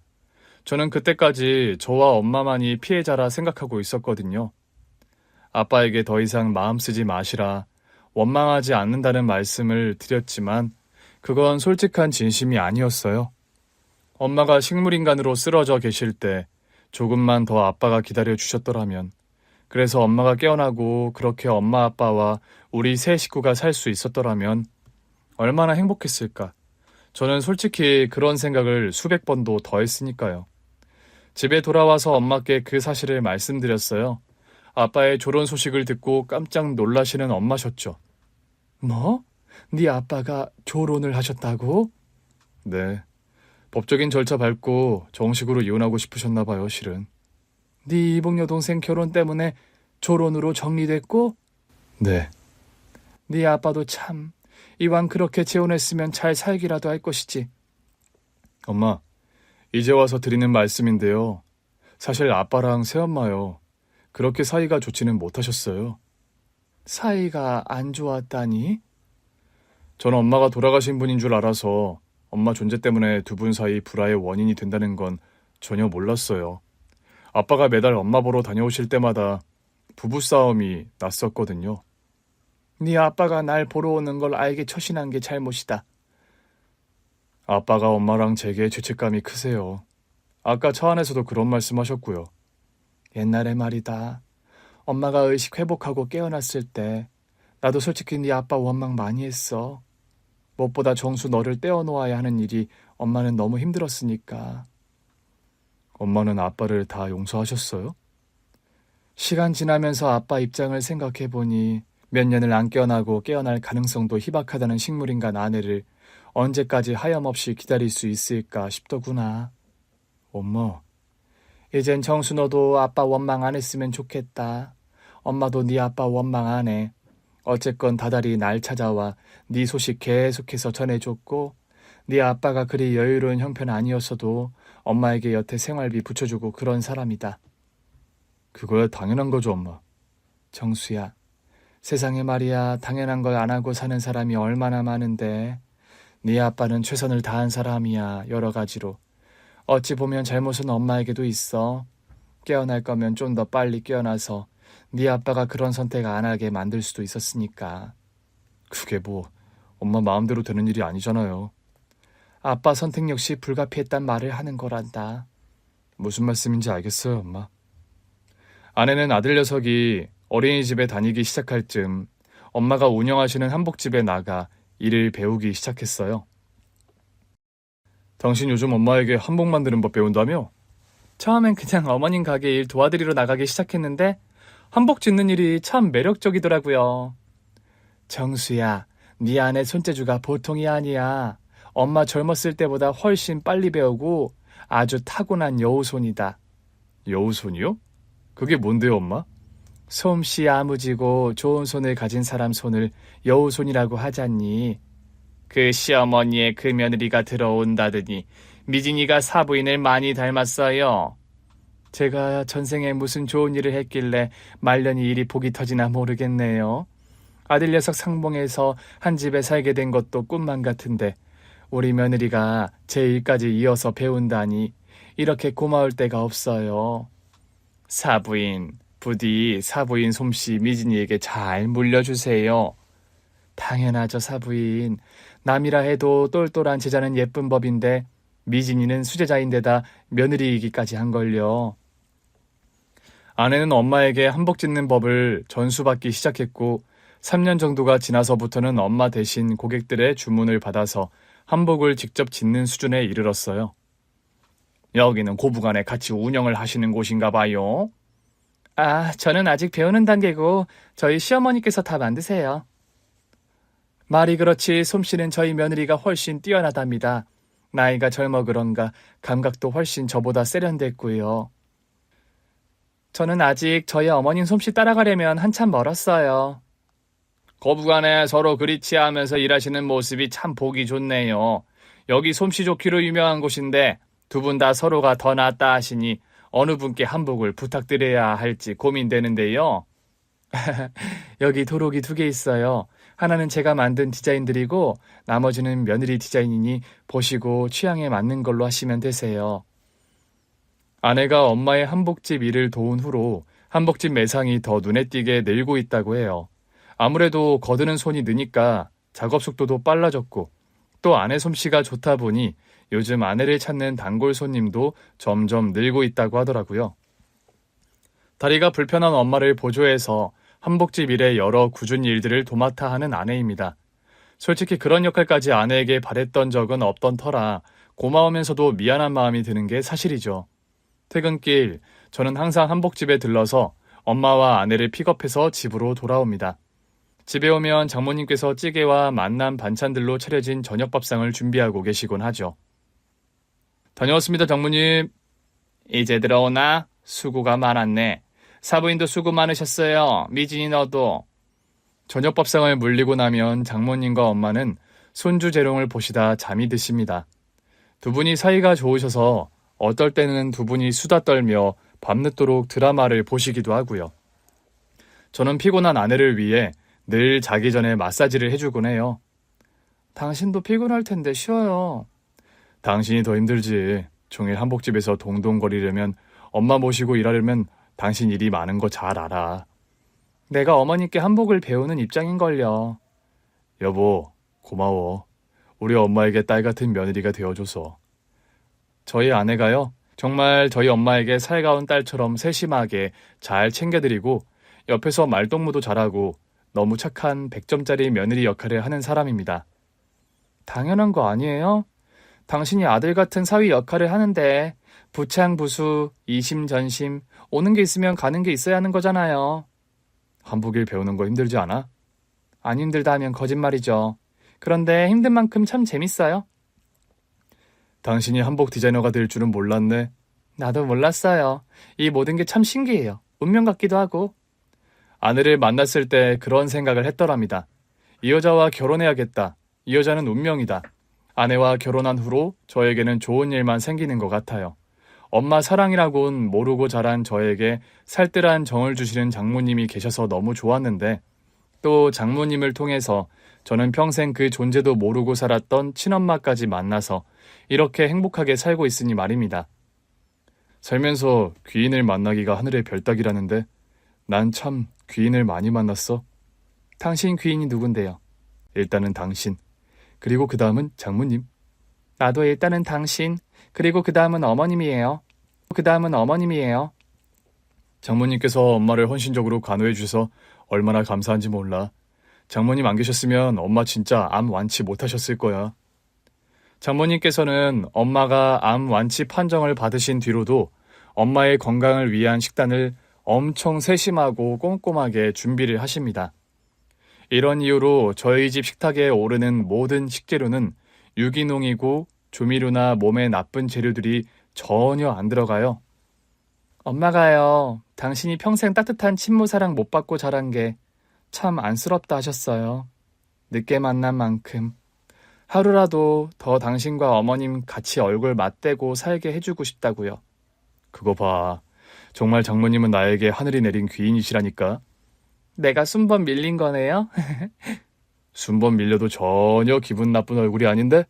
저는 그때까지 저와 엄마만이 피해자라 생각하고 있었거든요. 아빠에게 더 이상 마음 쓰지 마시라 원망하지 않는다는 말씀을 드렸지만 그건 솔직한 진심이 아니었어요. 엄마가 식물인간으로 쓰러져 계실 때 조금만 더 아빠가 기다려 주셨더라면, 그래서 엄마가 깨어나고 그렇게 엄마 아빠와 우리 세 식구가 살 수 있었더라면 얼마나 행복했을까. 저는 솔직히 그런 생각을 수백 번도 더 했으니까요. 집에 돌아와서 엄마께 그 사실을 말씀드렸어요. 아빠의 졸혼 소식을 듣고 깜짝 놀라시는 엄마셨죠. 뭐? 네 아빠가 졸혼을 하셨다고? 네. 법적인 절차 밟고 정식으로 이혼하고 싶으셨나 봐요, 실은. 네 이복 여동생 결혼 때문에 졸혼으로 정리됐고? 네. 네 아빠도 참 이왕 그렇게 재혼했으면 잘 살기라도 할 것이지. 엄마, 이제 와서 드리는 말씀인데요. 사실 아빠랑 새엄마요. 그렇게 사이가 좋지는 못하셨어요. 사이가 안 좋았다니? 저는 엄마가 돌아가신 분인 줄 알아서 엄마 존재 때문에 두 분 사이 불화의 원인이 된다는 건 전혀 몰랐어요. 아빠가 매달 엄마 보러 다녀오실 때마다 부부싸움이 났었거든요. 네 아빠가 날 보러 오는 걸 알게 처신한 게 잘못이다. 아빠가 엄마랑 제게 죄책감이 크세요. 아까 차 안에서도 그런 말씀하셨고요. 옛날에 말이다. 엄마가 의식 회복하고 깨어났을 때 나도 솔직히 네 아빠 원망 많이 했어. 무엇보다 정수 너를 떼어놓아야 하는 일이 엄마는 너무 힘들었으니까. 엄마는 아빠를 다 용서하셨어요? 시간 지나면서 아빠 입장을 생각해보니 몇 년을 안 깨어나고 깨어날 가능성도 희박하다는 식물인간 아내를 언제까지 하염없이 기다릴 수 있을까 싶더구나. 엄마, 이젠 정수 너도 아빠 원망 안 했으면 좋겠다. 엄마도 네 아빠 원망 안 해. 어쨌건 다달이 날 찾아와 네 소식 계속해서 전해줬고 네 아빠가 그리 여유로운 형편 아니었어도 엄마에게 여태 생활비 붙여주고 그런 사람이다. 그거야 당연한 거죠, 엄마. 정수야, 세상에 말이야 당연한 걸 안 하고 사는 사람이 얼마나 많은데 네 아빠는 최선을 다한 사람이야. 여러 가지로. 어찌 보면 잘못은 엄마에게도 있어. 깨어날 거면 좀 더 빨리 깨어나서 네 아빠가 그런 선택 안 하게 만들 수도 있었으니까. 그게 뭐 엄마 마음대로 되는 일이 아니잖아요. 아빠 선택 역시 불가피했단 말을 하는 거란다. 무슨 말씀인지 알겠어요, 엄마. 아내는 아들 녀석이 어린이집에 다니기 시작할 즈음 엄마가 운영하시는 한복집에 나가 일을 배우기 시작했어요. 당신 요즘 엄마에게 한복 만드는 법 배운다며? 처음엔 그냥 어머님 가게 일 도와드리러 나가기 시작했는데 한복 짓는 일이 참 매력적이더라고요. 정수야, 네 아내 손재주가 보통이 아니야. 엄마 젊었을 때보다 훨씬 빨리 배우고 아주 타고난 여우손이다. 여우손이요? 그게 뭔데요, 엄마? 솜씨 야무지고 좋은 손을 가진 사람 손을 여우손이라고 하잖니. 그 시어머니의 그 며느리가 들어온다더니 미진이가 사부인을 많이 닮았어요. 제가 전생에 무슨 좋은 일을 했길래 말년이 일이 복이 터지나 모르겠네요. 아들 녀석 상봉해서 한 집에 살게 된 것도 꿈만 같은데 우리 며느리가 제 일까지 이어서 배운다니 이렇게 고마울 때가 없어요. 사부인, 부디 사부인 솜씨 미진이에게 잘 물려주세요. 당연하죠, 사부인. 남이라 해도 똘똘한 제자는 예쁜 법인데 미진이는 수제자인데다 며느리이기까지 한걸요. 아내는 엄마에게 한복 짓는 법을 전수받기 시작했고 3년 정도가 지나서부터는 엄마 대신 고객들의 주문을 받아서 한복을 직접 짓는 수준에 이르렀어요. 여기는 고부간에 같이 운영을 하시는 곳인가 봐요. 아, 저는 아직 배우는 단계고 저희 시어머니께서 다 만드세요. 말이 그렇지 솜씨는 저희 며느리가 훨씬 뛰어나답니다. 나이가 젊어 그런가 감각도 훨씬 저보다 세련됐고요. 저는 아직 저희 어머님 솜씨 따라가려면 한참 멀었어요. 고부간에 서로 그리치하면서 일하시는 모습이 참 보기 좋네요. 여기 솜씨 좋기로 유명한 곳인데 두 분 다 서로가 더 낫다 하시니 어느 분께 한복을 부탁드려야 할지 고민되는데요. 여기 도록이 2개 있어요. 하나는 제가 만든 디자인들이고 나머지는 며느리 디자인이니 보시고 취향에 맞는 걸로 하시면 되세요. 아내가 엄마의 한복집 일을 도운 후로 한복집 매상이 더 눈에 띄게 늘고 있다고 해요. 아무래도 거드는 손이 느니까 작업 속도도 빨라졌고 또 아내 솜씨가 좋다 보니 요즘 아내를 찾는 단골 손님도 점점 늘고 있다고 하더라고요. 다리가 불편한 엄마를 보조해서 한복집 일의 여러 굳은 일들을 도맡아 하는 아내입니다. 솔직히 그런 역할까지 아내에게 바랬던 적은 없던 터라 고마우면서도 미안한 마음이 드는 게 사실이죠. 퇴근길 저는 항상 한복집에 들러서 엄마와 아내를 픽업해서 집으로 돌아옵니다. 집에 오면 장모님께서 찌개와 맛난 반찬들로 차려진 저녁밥상을 준비하고 계시곤 하죠. 다녀왔습니다, 장모님. 이제 들어오나? 수고가 많았네. 사부인도 수고 많으셨어요. 미진이 너도. 저녁밥상을 물리고 나면 장모님과 엄마는 손주 재롱을 보시다 잠이 드십니다. 두 분이 사이가 좋으셔서 어떨 때는 두 분이 수다 떨며 밤늦도록 드라마를 보시기도 하고요. 저는 피곤한 아내를 위해 늘 자기 전에 마사지를 해주곤 해요. 당신도 피곤할 텐데 쉬어요. 당신이 더 힘들지. 종일 한복집에서 동동거리려면 엄마 모시고 일하려면 당신 일이 많은 거 잘 알아. 내가 어머니께 한복을 배우는 입장인걸요. 여보, 고마워. 우리 엄마에게 딸 같은 며느리가 되어줘서. 저희 아내가요. 정말 저희 엄마에게 살가운 딸처럼 세심하게 잘 챙겨드리고 옆에서 말동무도 잘하고 너무 착한 100점짜리 며느리 역할을 하는 사람입니다. 당연한 거 아니에요? 당신이 아들 같은 사위 역할을 하는데 부창부수, 이심전심, 오는 게 있으면 가는 게 있어야 하는 거잖아요. 한복일 배우는 거 힘들지 않아? 안 힘들다 하면 거짓말이죠. 그런데 힘든 만큼 참 재밌어요. 당신이 한복 디자이너가 될 줄은 몰랐네. 나도 몰랐어요. 이 모든 게 참 신기해요. 운명 같기도 하고. 아내를 만났을 때 그런 생각을 했더랍니다. 이 여자와 결혼해야겠다. 이 여자는 운명이다. 아내와 결혼한 후로 저에게는 좋은 일만 생기는 것 같아요. 엄마 사랑이라곤 모르고 자란 저에게 살뜰한 정을 주시는 장모님이 계셔서 너무 좋았는데 또 장모님을 통해서 저는 평생 그 존재도 모르고 살았던 친엄마까지 만나서 이렇게 행복하게 살고 있으니 말입니다. 살면서 귀인을 만나기가 하늘의 별따기라는데 난 참 귀인을 많이 만났어. 당신 귀인이 누군데요? 일단은 당신, 그리고 그 다음은 장모님. 나도 일단은 당신, 그리고 그 다음은 어머님이에요. 그 다음은 어머님이에요. 장모님께서 엄마를 헌신적으로 간호해 주셔서 얼마나 감사한지 몰라. 장모님 안 계셨으면 엄마 진짜 암 완치 못하셨을 거야. 장모님께서는 엄마가 암 완치 판정을 받으신 뒤로도 엄마의 건강을 위한 식단을 엄청 세심하고 꼼꼼하게 준비를 하십니다. 이런 이유로 저희 집 식탁에 오르는 모든 식재료는 유기농이고 조미료나 몸에 나쁜 재료들이 전혀 안 들어가요. 엄마가요, 당신이 평생 따뜻한 친모 사랑 못 받고 자란 게 참 안쓰럽다 하셨어요. 늦게 만난 만큼 하루라도 더 당신과 어머님 같이 얼굴 맞대고 살게 해주고 싶다고요. 그거 봐. 정말 장모님은 나에게 하늘이 내린 귀인이시라니까. 내가 순번 밀린 거네요? 순번 밀려도 전혀 기분 나쁜 얼굴이 아닌데?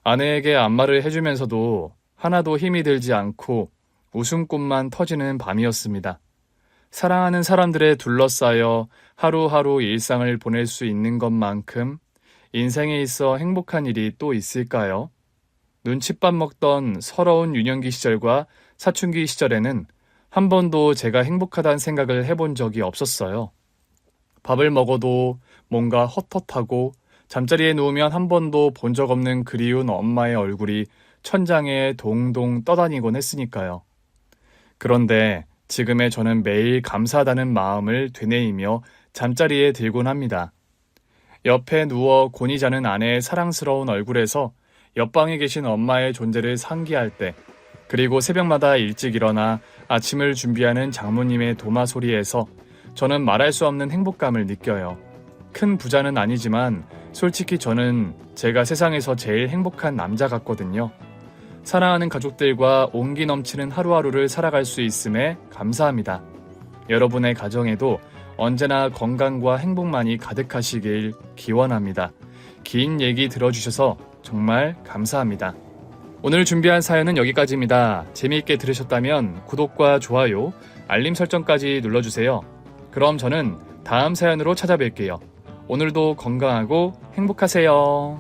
아내에게 안마를 해주면서도 하나도 힘이 들지 않고 웃음꽃만 터지는 밤이었습니다. 사랑하는 사람들에 둘러싸여 하루하루 일상을 보낼 수 있는 것만큼 인생에 있어 행복한 일이 또 있을까요? 눈칫밥 먹던 서러운 유년기 시절과 사춘기 시절에는 한 번도 제가 행복하다는 생각을 해본 적이 없었어요. 밥을 먹어도 뭔가 헛헛하고 잠자리에 누우면 한 번도 본 적 없는 그리운 엄마의 얼굴이 천장에 동동 떠다니곤 했으니까요. 그런데 지금의 저는 매일 감사하다는 마음을 되뇌이며 잠자리에 들곤 합니다. 옆에 누워 곤히 자는 아내의 사랑스러운 얼굴에서 옆방에 계신 엄마의 존재를 상기할 때, 그리고 새벽마다 일찍 일어나 아침을 준비하는 장모님의 도마 소리에서 저는 말할 수 없는 행복감을 느껴요. 큰 부자는 아니지만 솔직히 저는 제가 세상에서 제일 행복한 남자 같거든요. 사랑하는 가족들과 온기 넘치는 하루하루를 살아갈 수 있음에 감사합니다. 여러분의 가정에도 언제나 건강과 행복만이 가득하시길 기원합니다. 긴 얘기 들어주셔서 정말 감사합니다. 오늘 준비한 사연은 여기까지입니다. 재미있게 들으셨다면 구독과 좋아요, 알림 설정까지 눌러주세요. 그럼 저는 다음 사연으로 찾아뵐게요. 오늘도 건강하고 행복하세요.